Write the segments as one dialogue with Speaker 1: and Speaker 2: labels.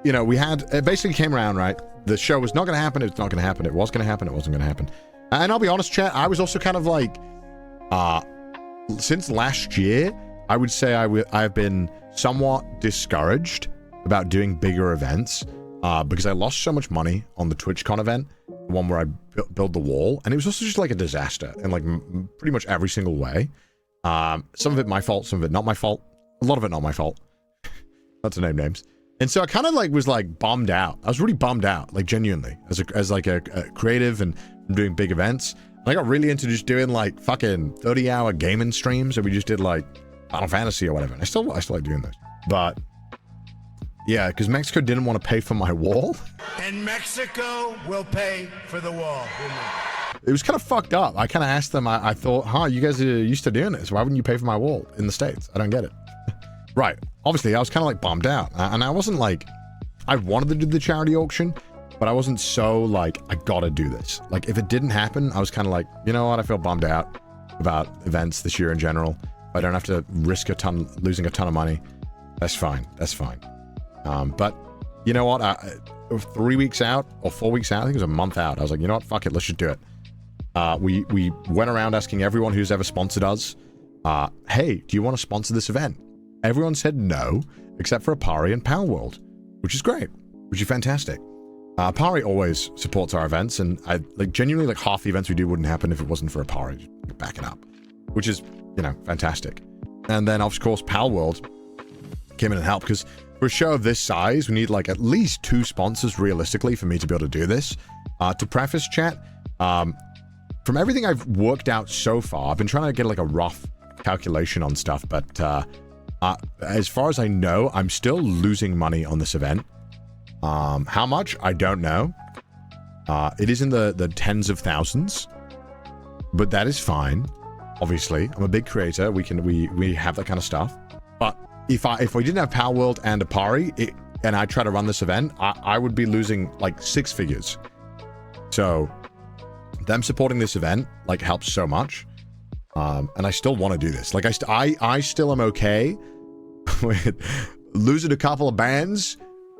Speaker 1: you know, it basically came around, right? The show was not going to happen. It's not going to happen. It was going to happen. It wasn't going to happen. And I'll be honest, chat, I was also kind of like, since last year, I would say I've been somewhat discouraged about doing bigger events because I lost so much money on the TwitchCon event, the one where I built the wall, and it was also just like a disaster in like pretty much every single way. Some of it my fault, some of it not my fault, a lot of it not my fault. Not to name names. And so I kind of like was like bummed out. I was really bummed out, like genuinely, as like a creative and doing big events. And I got really into just doing like fucking 30-hour gaming streams, and we just did like Final Fantasy or whatever. And I still like doing those. But yeah, because Mexico didn't want to pay for my wall.
Speaker 2: And Mexico will pay for the wall.
Speaker 1: It was kind of fucked up. I kind of asked them, I thought, you guys are used to doing this. Why wouldn't you pay for my wall in the States? I don't get it. Right. Obviously, I was kind of like bummed out. And I wasn't like, I wanted to do the charity auction, but I wasn't so like, I gotta do this. Like, if it didn't happen, I was kind of like, you know what? I feel bummed out about events this year in general. I don't have to risk losing a ton of money. That's fine. That's fine. But you know what? 3 weeks out or 4 weeks out, I think it was a month out. I was like, you know what? Fuck it. Let's just do it. We went around asking everyone who's ever sponsored us, hey, do you want to sponsor this event? Everyone said no, except for Apari and Power World, which is great, which is fantastic. Apari always supports our events, and I like genuinely like half the events we do wouldn't happen if it wasn't for Apari. Just back it up, which is, you know, fantastic. And then of course Power World came in and helped, because for a show of this size, we need like at least 2 sponsors realistically for me to be able to do this. To preface, chat, from everything I've worked out so far, I've been trying to get like a rough calculation on stuff, but as far as I know, I'm still losing money on this event. How much? I don't know. It is in the tens of thousands, but that is fine. Obviously, I'm a big creator. We have that kind of stuff. But if we didn't have Power World and Apari, and I try to run this event, I would be losing like 6 figures. So them supporting this event like helps so much. And I still want to do this. Like I still am okay with losing a couple of bands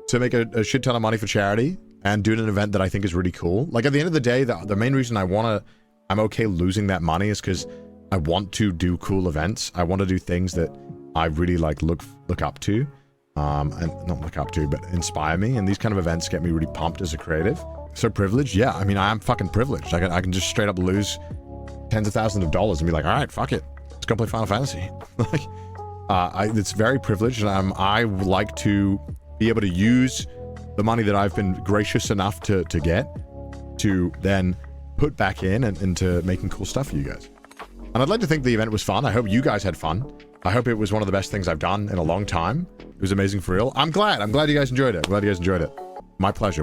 Speaker 1: to make a shit ton of money for charity and doing an event that I think is really cool. Like at the end of the day, the main reason I'm okay losing that money is because I want to do cool events. I want to do things that I really like look up to, and not look up to, but inspire me. And these kind of events get me really pumped as a creative. So privileged, yeah. I mean, I am fucking privileged. I can just straight up lose tens of thousands of dollars and be like, all right, fuck it, let's go play Final Fantasy. Like, it's very privileged, and I like to be able to use the money that I've been gracious enough to get to then put back in and into making cool stuff for you guys. And I'd like to think the event was fun. I hope you guys had fun. I hope it was one of the best things I've done in a long time. It was amazing for real. I'm glad you guys enjoyed it. My pleasure.